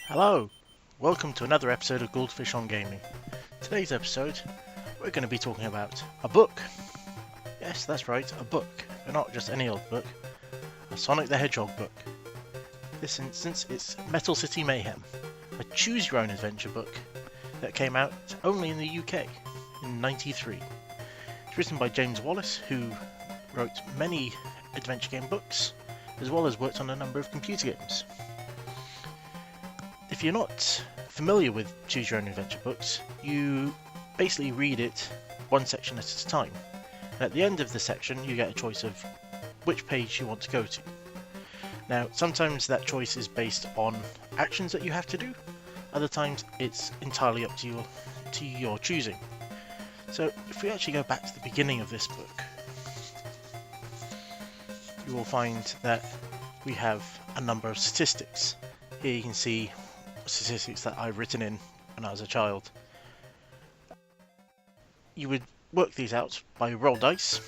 Hello! Welcome to another episode of GouldFish on Gaming. Today's episode, we're going to be talking about a book. Yes, that's right, a book. And not just any old book. A Sonic the Hedgehog book. This instance, it's Metal City Mayhem, a choose-your-own-adventure book that came out only in the UK in '93. It's written by James Wallace, who wrote many adventure game books, as well as worked on a number of computer games. If you're not familiar with Choose Your Own Adventure books, you basically read it one section at a time. And at the end of the section, you get a choice of which page you want to go to. Now, sometimes that choice is based on actions that you have to do. Other times, it's entirely up to your choosing. So, if we actually go back to the beginning of this book, you will find that we have a number of statistics. Here you can see statistics that I've written in when I was a child. You would work these out by roll dice,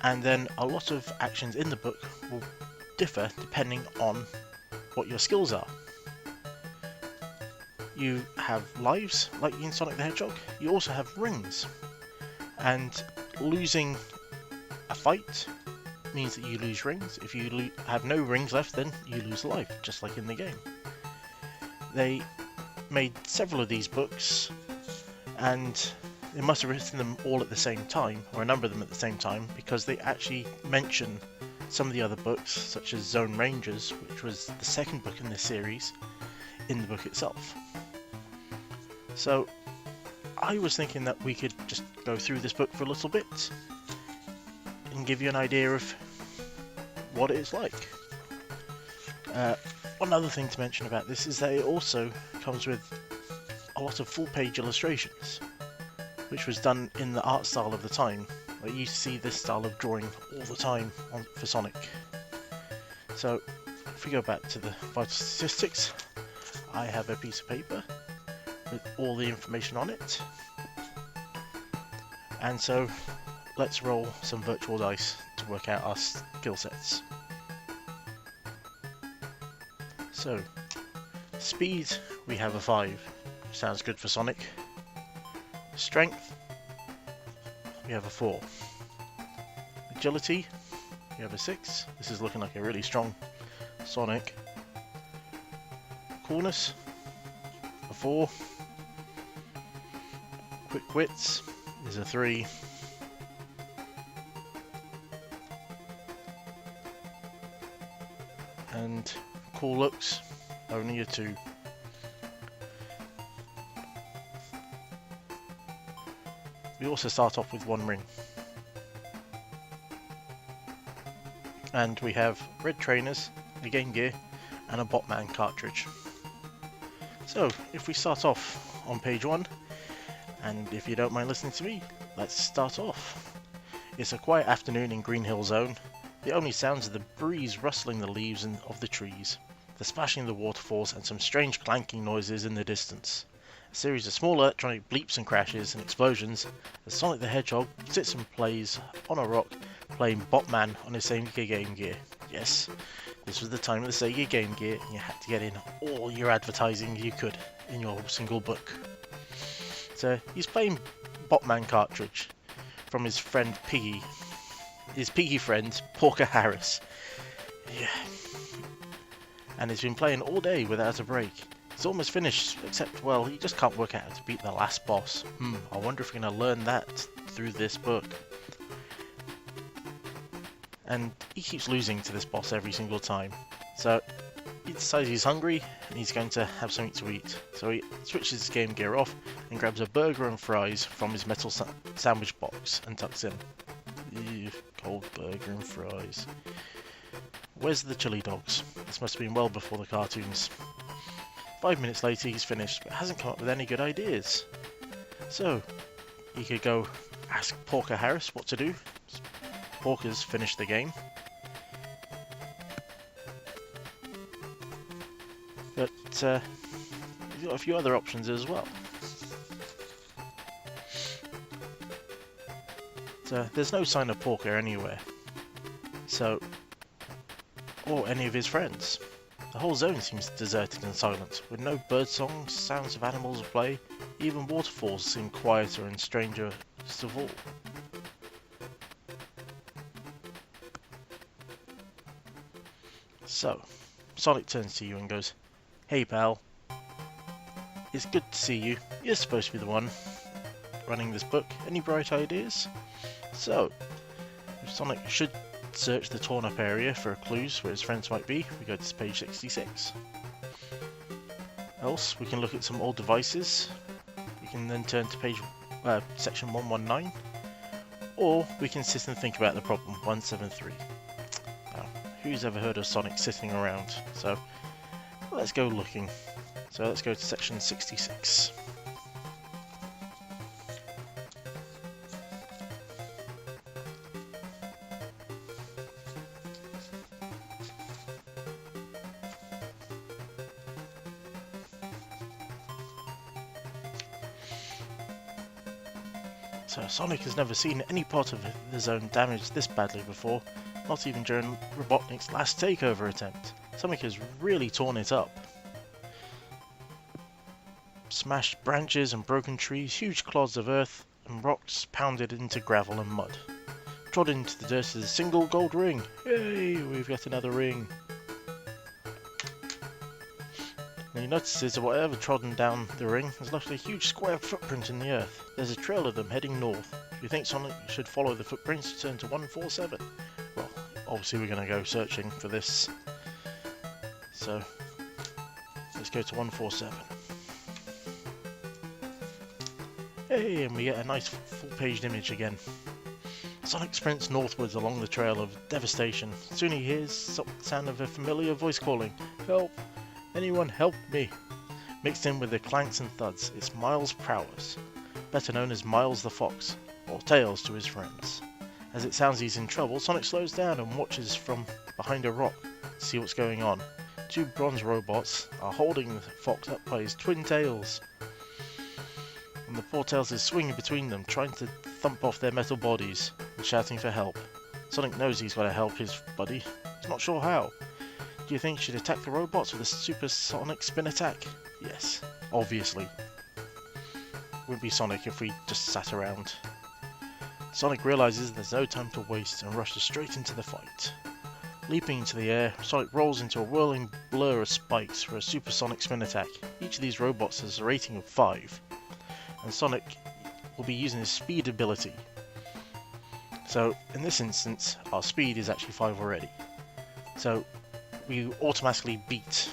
and then a lot of actions in the book will differ depending on what your skills are. You have lives, like in Sonic the Hedgehog. You also have rings, and losing a fight means that you lose rings. If you have no rings left, then you lose life, just like in the game. They made several of these books, and they must have written them all at the same time, or a number of them at the same time, because they actually mention some of the other books, such as Zone Rangers, which was the second book in this series, in the book itself. So I was thinking that we could just go through this book for a little bit and give you an idea of what it is like. One other thing to mention about this is that it also comes with a lot of full-page illustrations, which was done in the art style of the time. Like, you see this style of drawing all the time for Sonic. So, if we go back to the vital statistics, I have a piece of paper with all the information on it. And so, let's roll some virtual dice to work out our skill sets. So, speed, we have a 5. Sounds good for Sonic. Strength, we have a 4. Agility, we have a 6. This is looking like a really strong Sonic. Coolness, a 4. Quick wits is a 3. And cool looks, only a 2. We also start off with 1 ring. And we have red trainers, a Game Gear, and a Botman cartridge. So, if we start off on page 1, and if you don't mind listening to me, let's start off. It's a quiet afternoon in Green Hill Zone. The only sounds are the breeze rustling the leaves of the trees, the splashing of the waterfalls, and some strange clanking noises in the distance. A series of small electronic bleeps and crashes and explosions as Sonic the Hedgehog sits and plays on a rock, playing Botman on his Sega Game Gear. Yes, this was the time of the Sega Game Gear, and you had to get in all your advertising you could in your single book. So he's playing Botman cartridge from his friend Piggy. His piggy friend, Porker Harris. Yeah. And he's been playing all day without a break. He's almost finished, except, well, he just can't work out how to beat the last boss. I wonder if we're going to learn that through this book. And he keeps losing to this boss every single time. So he decides he's hungry and he's going to have something to eat. So he switches his Game Gear off and grabs a burger and fries from his metal sandwich box and tucks in. Ew, cold burger and fries. Where's the chili dogs? This must have been well before the cartoons. 5 minutes later he's finished, but hasn't come up with any good ideas. So, he could go ask Porker Harris what to do. Porker's finished the game. But, he's got a few other options as well. There's no sign of Porker anywhere. So, or any of his friends. The whole zone seems deserted and silent, with no birdsong, sounds of animals at play. Even waterfalls seem quieter and stranger of all. So, Sonic turns to you and goes, "Hey pal, it's good to see you. You're supposed to be the one running this book. Any bright ideas?" So, if Sonic should search the torn up area for clues where his friends might be, we go to page 66. Else, we can look at some old devices. We can then turn to section 119. Or we can sit and think about the problem, 173. Now, who's ever heard of Sonic sitting around? So, let's go looking. So let's go to section 66. So Sonic has never seen any part of the zone damaged this badly before, not even during Robotnik's last takeover attempt. Sonic has really torn it up. Smashed branches and broken trees, huge clods of earth and rocks pounded into gravel and mud. Trod into the dirt is a single gold ring. Yay, we've got another ring. And he notices that whatever trodden down the ring has left a huge square footprint in the earth. There's a trail of them heading north. If you think Sonic should follow the footprints, turn to 147. Well, obviously we're going to go searching for this. So, let's go to 147. Hey, and we get a nice full-paged image again. Sonic sprints northwards along the trail of devastation. Soon he hears the sound of a familiar voice calling, "Help! Anyone help me!" Mixed in with the clanks and thuds, it's Miles Prowess, better known as Miles the Fox, or Tails to his friends. As it sounds he's in trouble, Sonic slows down and watches from behind a rock to see what's going on. Two bronze robots are holding the fox up by his twin tails, and the poor Tails is swinging between them, trying to thump off their metal bodies and shouting for help. Sonic knows he's got to help his buddy, he's not sure how. Do you think he should attack the robots with a supersonic spin attack? Yes, obviously. Wouldn't be Sonic if we just sat around. Sonic realizes there's no time to waste and rushes straight into the fight. Leaping into the air, Sonic rolls into a whirling blur of spikes for a supersonic spin attack. Each of these robots has a rating of 5, and Sonic will be using his speed ability. So in this instance, our speed is actually 5 already. So we automatically beat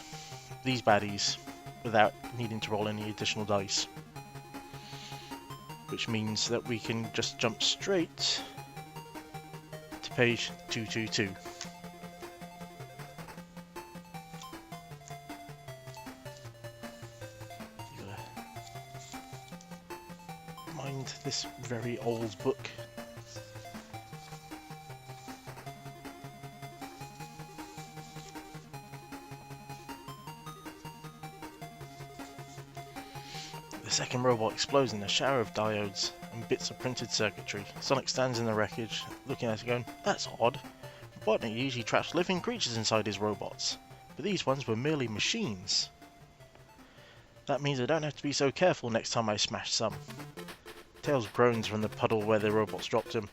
these baddies without needing to roll any additional dice. Which means that we can just jump straight to page 222. Mind this very old book. The second robot explodes in a shower of diodes and bits of printed circuitry. Sonic stands in the wreckage, looking at it going, "That's odd. Robotnik usually traps living creatures inside his robots, but these ones were merely machines. That means I don't have to be so careful next time I smash some." Tails groans from the puddle where the robots dropped him,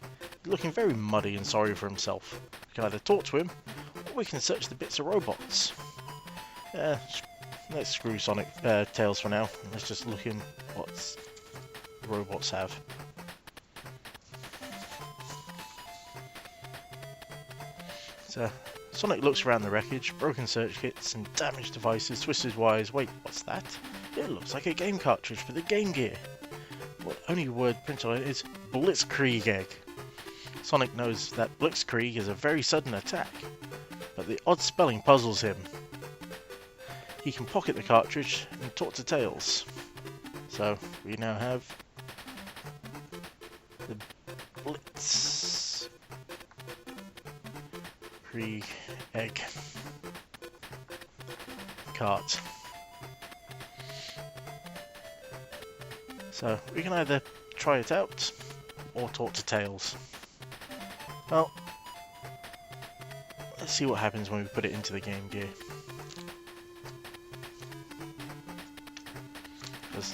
looking very muddy and sorry for himself. We can either talk to him, or we can search the bits of robots. Let's screw Tails for now. Let's just look in what the robots have. So, Sonic looks around the wreckage, broken circuits and damaged devices, twisted wires. Wait, what's that? It looks like a game cartridge for the Game Gear. Well, only word printed on it is Blitzkrieg egg. Sonic knows that Blitzkrieg is a very sudden attack, but the odd spelling puzzles him. He can pocket the cartridge and talk to Tails. So we now have the Blitzkrieg egg cart. So we can either try it out or talk to Tails. Well, let's see what happens when we put it into the Game Gear. because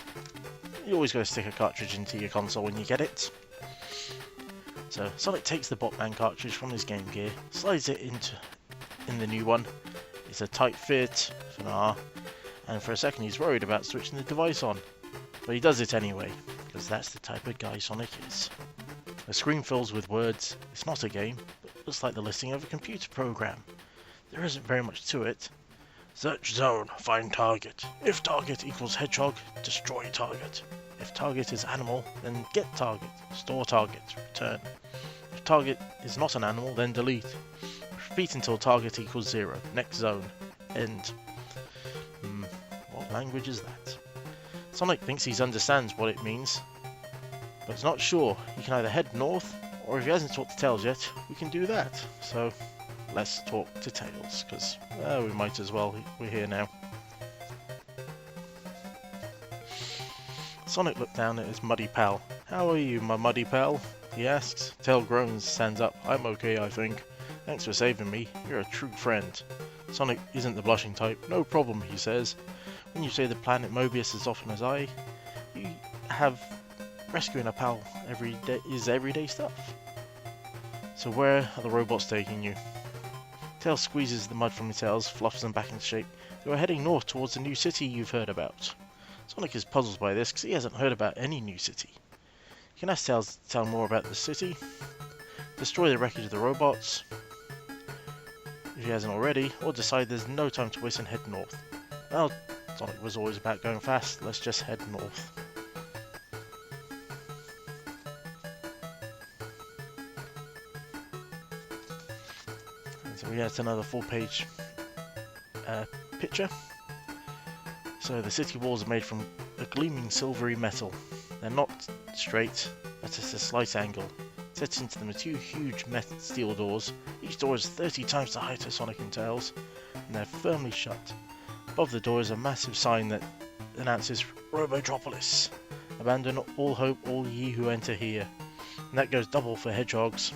you always got to stick a cartridge into your console when you get it. So Sonic takes the Botman cartridge from his Game Gear, slides it in the new one. It's a tight fit for now, and for a second he's worried about switching the device on, but he does it anyway, because that's the type of guy Sonic is. The screen fills with words. It's not a game, but it looks like the listing of a computer program. There isn't very much to it. Search zone, find target. If target equals hedgehog, destroy target. If target is animal, then get target. Store target, return. If target is not an animal, then delete. Repeat until target equals 0. Next zone. End. What language is that? Sonic thinks he understands what it means, but he's not sure. He can either head north, or if he hasn't talked to Tails yet, we can do that. So, let's talk to Tails, because we might as well. We're here now. Sonic looked down at his muddy pal. How are you, my muddy pal? He asks. Tails groans, stands up. I'm okay, I think. Thanks for saving me. You're a true friend. Sonic isn't the blushing type. No problem, he says. When you say the planet Mobius as often as I, you have rescuing a pal is everyday stuff. So where are the robots taking you? Tails squeezes the mud from his tails, fluffs them back into shape. They were heading north towards the new city you've heard about. Sonic is puzzled by this because he hasn't heard about any new city. You can ask Tails to tell more about the city, destroy the wreckage of the robots, if he hasn't already, or decide there's no time to waste and head north. Well, Sonic was always about going fast, let's just head north. And so we have another full-page picture. So the city walls are made from a gleaming silvery metal. They're not straight, but at a slight angle. Set into them are two huge steel doors. Each door is 30 times the height of Sonic and Tails, and they're firmly shut. Above the door is a massive sign that announces Robotropolis. Abandon all hope, all ye who enter here. And that goes double for hedgehogs.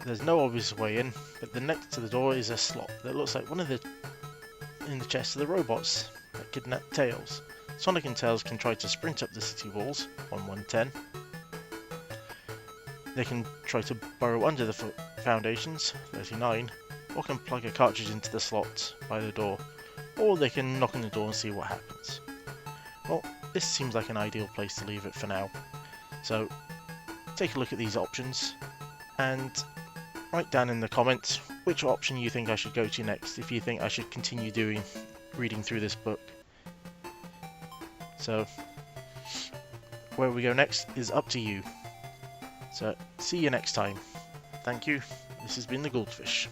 There's no obvious way in, but next to the door is a slot that looks like one of the in the chest of the robots that kidnapped Tails. Sonic and Tails can try to sprint up the city walls, 1-1-10. They can try to burrow under the foundations, 39, or can plug a cartridge into the slot by the door, or they can knock on the door and see what happens. Well, this seems like an ideal place to leave it for now. So, take a look at these options, and write down in the comments which option you think I should go to next, if you think I should continue reading through this book. So, where we go next is up to you. So, see you next time. Thank you. This has been the GouldFish.